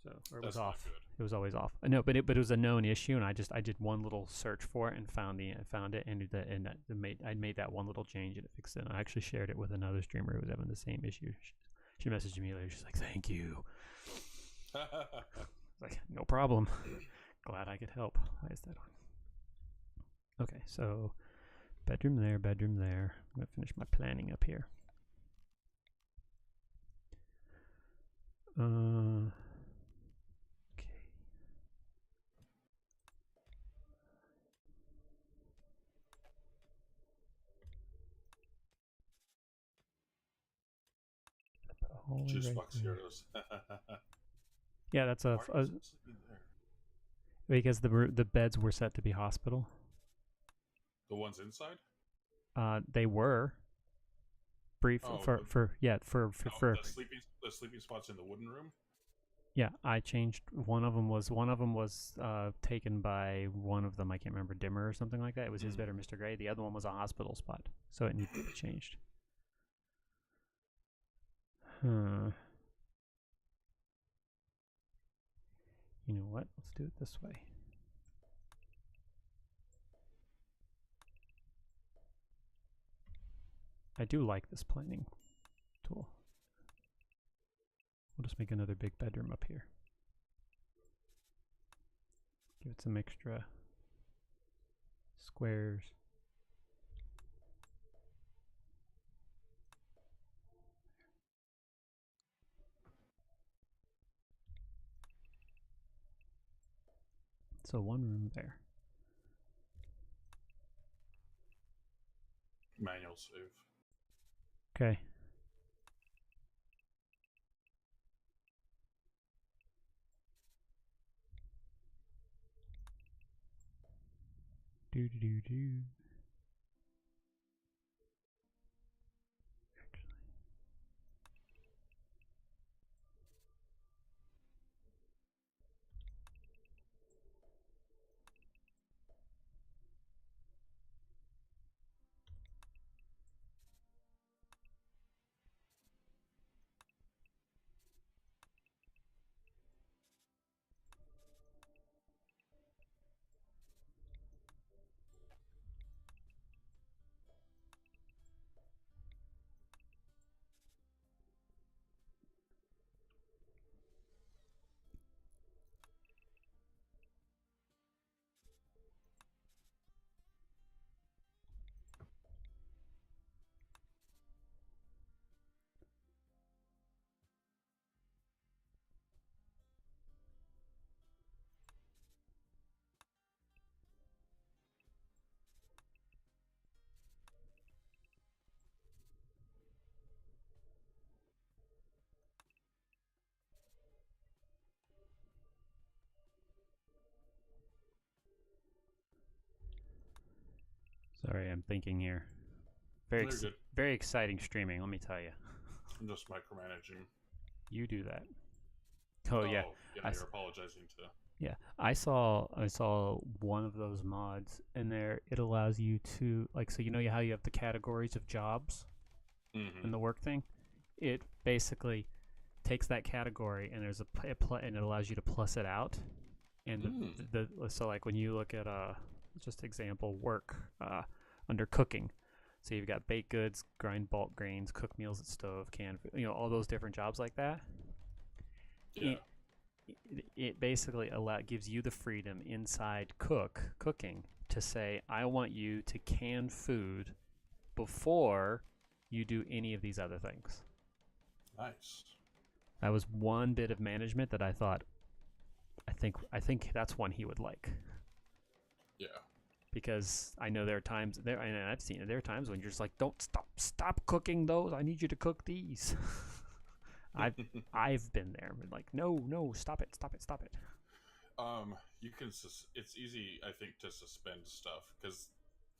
So or it was off. It was always off. No, but it was a known issue, and I did one little search for it and found it, and I made that one little change and it fixed it. And I actually shared it with another streamer who was having the same issue. She messaged me later. She's like, "Thank you." Like, no problem. Glad I could help. Why is that on? Okay, so bedroom there. I'm gonna finish my planning up here. Okay. Juice Right box there. heroes. Yeah, that's Why are you sleeping there? because the beds were set to be hospital. The ones inside? They were brief Oh, for the sleeping spots in the wooden room. Yeah, I changed. One of them was taken by one of them. I can't remember, Dimmer or something like that. It was his bed or Mr. Gray. The other one was a hospital spot, so it needed to be changed. Huh. You know what? Let's do it this way. I do like this planning tool. We'll just make another big bedroom up here. Give it some extra squares. So one room there. Manual save. Okay. Do do do do. Sorry, I'm thinking here. Very exciting streaming, let me tell you. I'm just micromanaging. You do that. Oh yeah. You're apologizing to. Yeah, I saw one of those mods in there. It allows you to, like, so you know how you have the categories of jobs in the work thing. It basically takes that category and there's and it allows you to plus it out. And so like when you look at just example work under cooking, so you've got baked goods, grind bulk grains, cook meals at stove, can, all those different jobs like that. Yeah. It basically gives you the freedom inside cooking to say, I want you to can food before you do any of these other things. Nice. That was one bit of management that I thought, I think that's one he would like. Yeah. Because I know there are times and I've seen it. There are times when you're just like, don't stop cooking those. I need you to cook these. I've been there, but like, no, stop it. You can. It's easy, I think, to suspend stuff because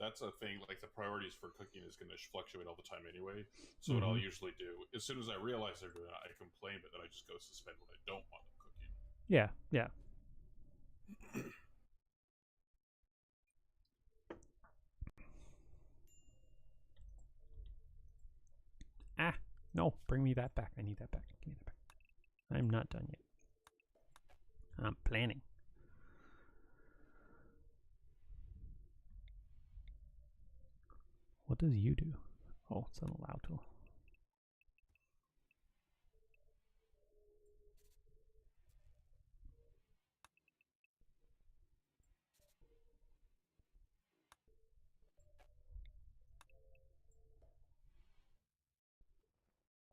that's a thing. Like the priorities for cooking is going to fluctuate all the time anyway. So what I'll usually do, as soon as I realize they're doing it, I complain, but then I just go suspend what I don't want them cooking. Yeah. No, bring me that back. I need that back. Give me that back. I'm not done yet. I'm planning. What does you do? Oh, it's an allow tool.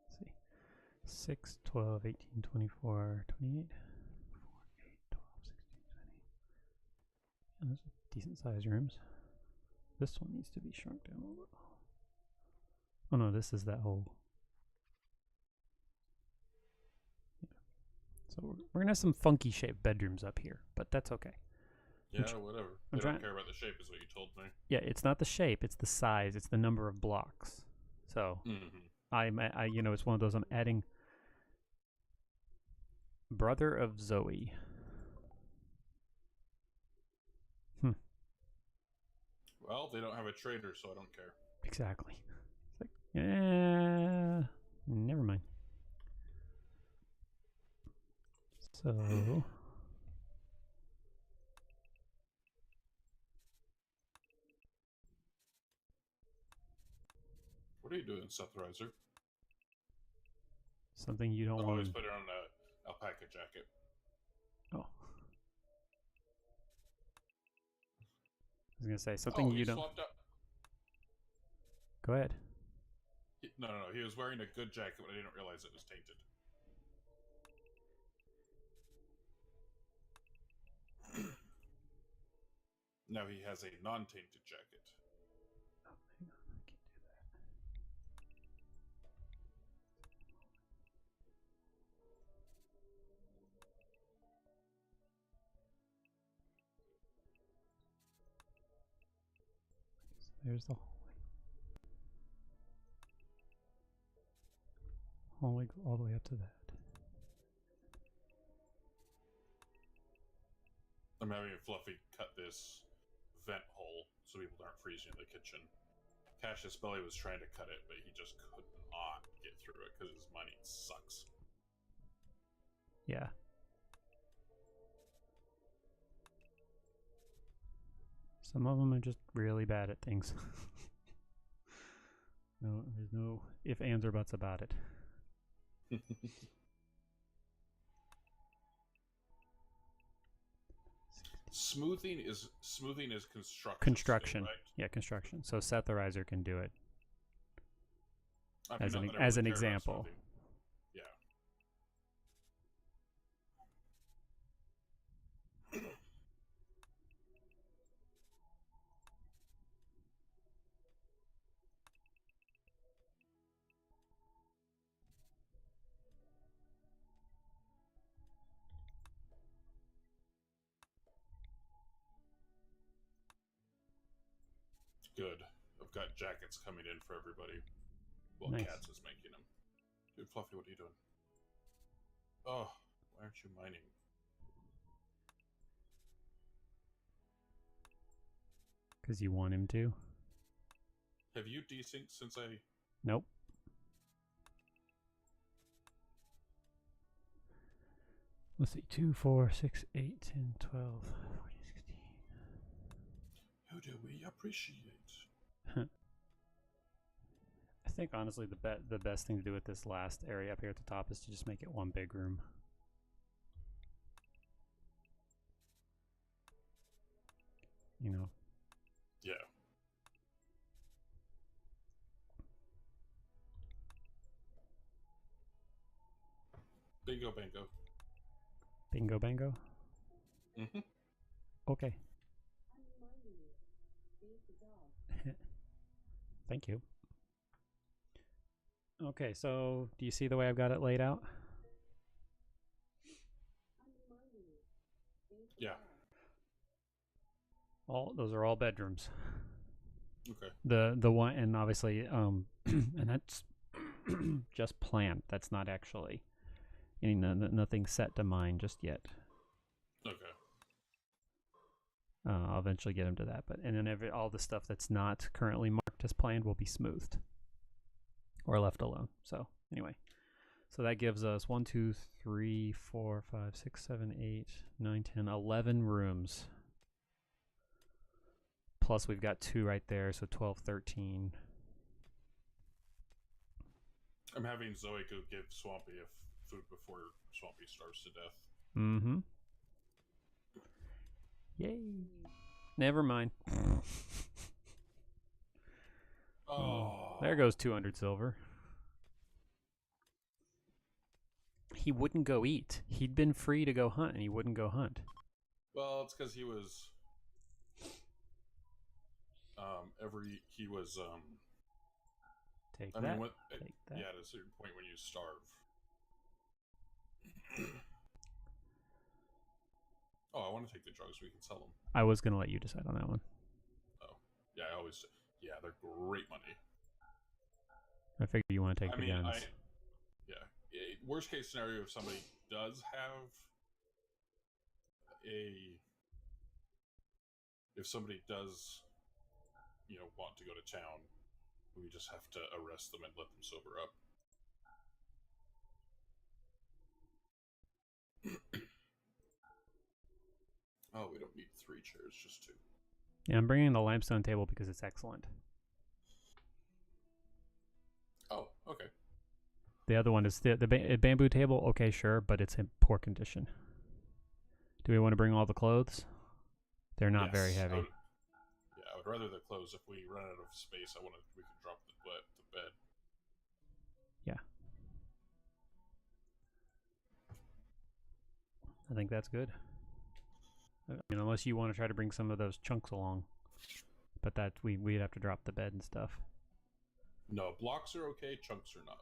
Let's see. 6, 12, 18, 24, 28, 4, 8, 12, 16, 20. And those are decent sized rooms. This one needs to be shrunk down a little. Oh no, this is that whole. Yeah. So we're gonna have some funky shaped bedrooms up here, but that's okay. Yeah, whatever. I don't care about the shape, is what you told me. Yeah, it's not the shape; it's the size. It's the number of blocks. So I you know, it's one of those I'm adding. Brother of Zoe. Well, they don't have a trader, so I don't care. Exactly. It's like, yeah, never mind. So. What are you doing, Seth Reiser? Something you don't want. Always put it on an alpaca jacket. Oh. I was gonna say something you don't. Go ahead. No. He was wearing a good jacket, but I didn't realize it was tainted. Now he has a non-tainted jacket. Oh, hang on, I can't do that. So there's the hallway. Hallway go all the way up to that. I'm having Fluffy cut this vent hole so people aren't freezing in the kitchen. Cassius Belly was trying to cut it, but he just could not get through it because his money sucks. Yeah. Some of them are just really bad at things. No, there's no if, ands, or buts about it. Smoothing is construction. Construction, still, right? Yeah, construction. So Seth the Riser can do it I mean, as an example. Yeah. Good. I've got jackets coming in for everybody. Well, Nice. Cats is making them. Dude, Fluffy, what are you doing? Oh, why aren't you mining? Because you want him to. Have you desynced since I... Nope. Let's see. 2, 4, 6, 8, 10, 12, 14, 16. Who do we appreciate? I think honestly the best thing to do with this last area up here at the top is to just make it one big room. You know. Yeah. Bingo bango. Bingo bango? Mm-hmm. Okay. Thank you. Okay, so do you see the way I've got it laid out? Yeah. Those are all bedrooms. Okay. The one, and obviously and that's just planned. That's not actually nothing set to mine just yet. Okay. I'll eventually get him to that, and then all the stuff that's not currently marked as planned will be smoothed or left alone. So anyway, so that gives us 1, 2, 3, 4, 5, 6, 7, 8, 9, 10, 11 rooms. Plus we've got 2 right there, so 12, 13. I'm having Zoe go give Swampy food before Swampy starves to death. Mm-hmm. Yay. Never mind. Oh. There goes 200 silver. he wouldn't go eat. He'd been free to go hunt, and he wouldn't go hunt. Well, it's because he was Take I that. mean, Take that. yeah, at a certain point when you starve. Oh, I want to take the drugs so we can sell them. I was gonna let you decide on that one. Oh, yeah, yeah, they're great money. I figure you want to take the guns. Worst case scenario, if somebody does have if somebody does, want to go to town, we just have to arrest them and let them sober up. Oh, we don't need 3 chairs, just 2. Yeah, I'm bringing the limestone table because it's excellent. Oh, okay. The other one is the bamboo table. Okay, sure, but it's in poor condition. Do we want to bring all the clothes? They're not very heavy. I would rather the clothes. If we run out of space, we can drop the bed. Yeah. I think that's good. I mean, unless you want to try to bring some of those chunks along, but that we'd have to drop the bed and stuff. No, blocks are okay. Chunks are not.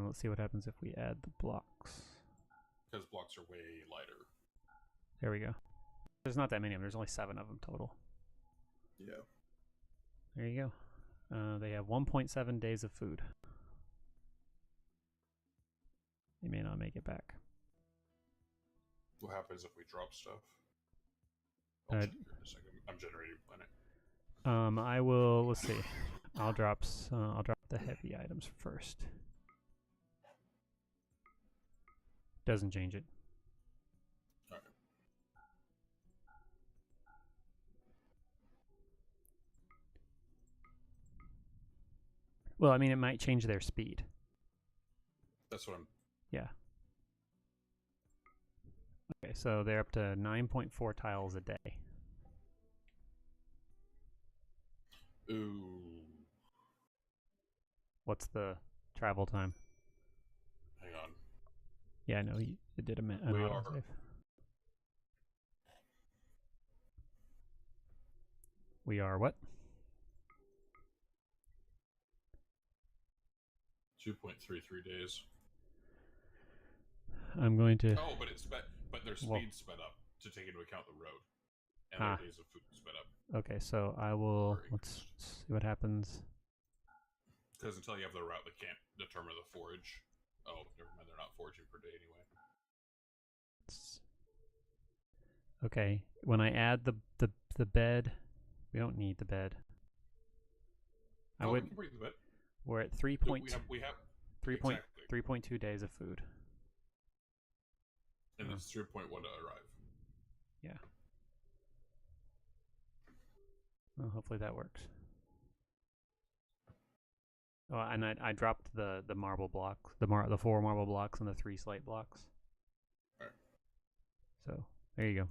Let's see what happens if we add the blocks. Because blocks are way lighter. There we go. There's not that many of them. There's only 7 of them total. Yeah. There you go. They have 1.7 days of food. They may not make it back. What happens if we drop stuff? I'll check here in a second. I'm generating planet. I will. Let's see. I'll drop the heavy items first. Doesn't change it. All right. Well, I mean, it might change their speed. That's what I'm. Yeah. Okay, so they're up to 9.4 tiles a day. Ooh. What's the travel time? Hang on. Yeah, I know it did a minute. We are. We are what? 2.33 days. I'm going to. Oh, but their speed sped up to take into account the road, and their days of food sped up. Okay, so I will. Let's see what happens. Because until you have the route, they can't determine the forage. Oh, never mind. They're not foraging per day anyway. Okay, when I add the bed, we don't need the bed. I would. We can bring the bed. We're at 3.2. We have 3.2 days of food. And it's 3.1 to arrive. Yeah. Well, hopefully that works. Oh, and I dropped the marble blocks, the 4 marble blocks and the 3 slate blocks. All right. So there you go.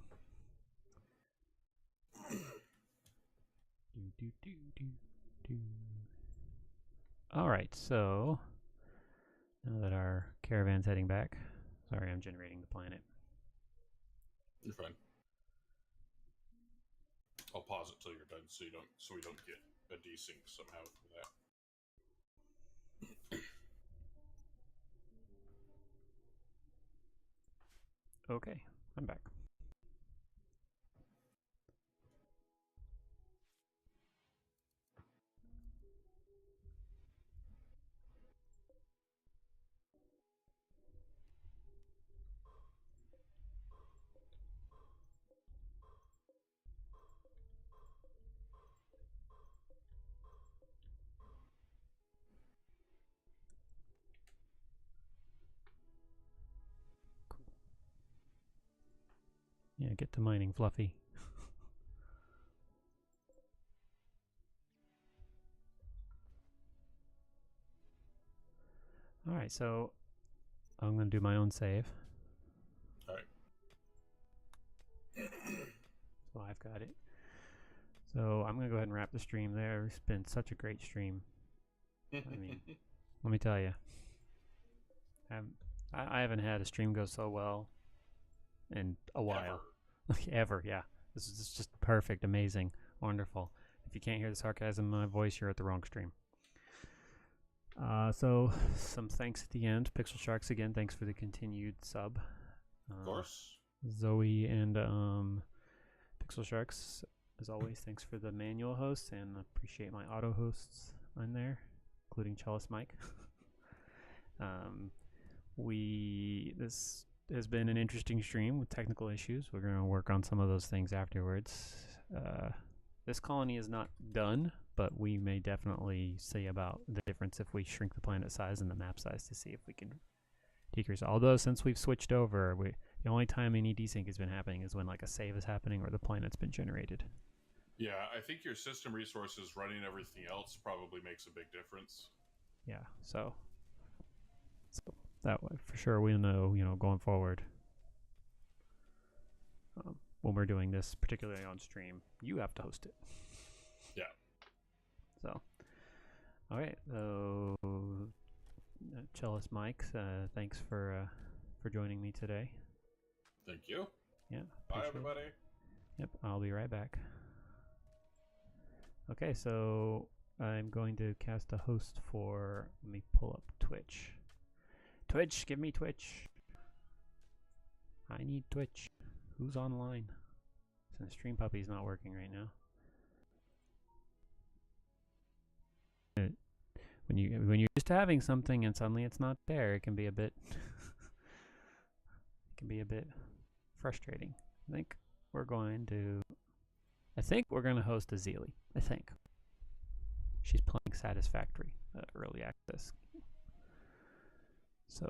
All right, so now that our caravan's heading back, sorry, I'm generating the planet. You're fine. I'll pause it till you're done, so we don't get a desync somehow for that. Okay, I'm back. Yeah, get to mining, Fluffy. Alright, so I'm going to do my own save. Alright. So I've got it. So I'm going to go ahead and wrap the stream there. It's been such a great stream. I mean, let me tell you. I haven't had a stream go so well in a while. Ever, yeah. This is just perfect, amazing, wonderful. If you can't hear the sarcasm in my voice, you're at the wrong stream. So some thanks at the end. Pixel Sharks again, thanks for the continued sub. Of course. Zoe and Pixel Sharks, as always, thanks for the manual hosts, and appreciate my auto hosts on there, including Cellist Mike. This has been an interesting stream with technical issues. We're going to work on some of those things afterwards. This colony is not done, but we may definitely see about the difference if we shrink the planet size and the map size to see if we can decrease. Although since we've switched over, the only time any desync has been happening is when like a save is happening or the planet's been generated. Yeah, I think your system resources running everything else probably makes a big difference. Yeah, so that way for sure we know, going forward. When we're doing this, particularly on stream, you have to host it. Yeah. So, all right. So, Cellist Mike, thanks for joining me today. Thank you. Yeah. Bye, everybody. Yep, I'll be right back. Okay, so I'm going to cast a host for. Let me pull up Twitch. Twitch, give me Twitch. I need Twitch. Who's online? Since streampuppy's not working right now. When you're just having something and suddenly it's not there, it can be a bit frustrating. I think we're going to host Azili. I think she's playing Satisfactory early access. So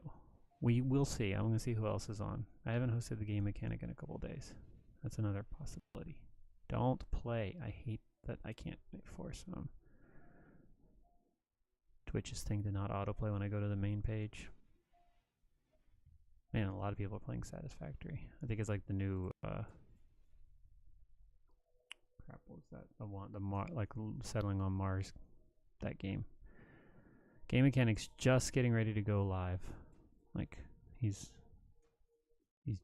we will see. I'm going to see who else is on. I haven't hosted the game mechanic in a couple days. That's another possibility. Don't play. I hate that I can't force Twitch's thing to not autoplay when I go to the main page. Man, a lot of people are playing Satisfactory. I think it's like the new crap. What was that? Like settling on Mars. That game. Game mechanic's just getting ready to go live. Like he's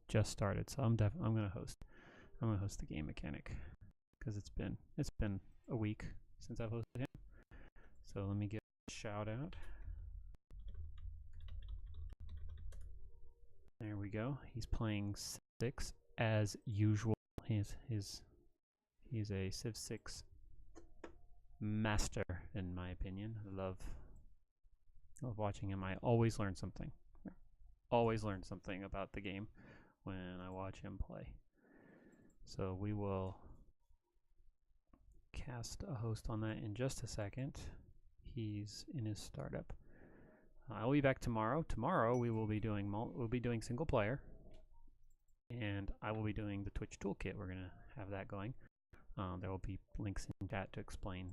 just started, so I'm gonna host. I'm gonna host the game mechanic because it's been a week since I've hosted him. So let me give a shout out. There we go. He's playing 6 as usual. He's a Civ 6 master in my opinion. I love watching him. I always learn something. Always learn something about the game when I watch him play. So we will cast a host on that in just a second. He's in his startup. I'll be back tomorrow. Tomorrow we will be doing single player, and I will be doing the Twitch toolkit. We're gonna have that going. There will be links in chat to explain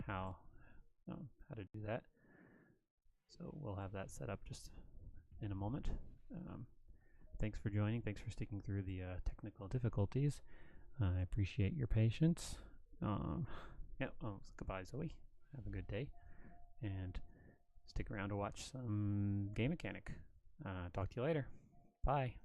how to do that. So we'll have that set up just in a moment. Thanks for joining. Thanks for sticking through the technical difficulties. I appreciate your patience. Goodbye, Zoe. Have a good day. And stick around to watch some game mechanic. Talk to you later. Bye.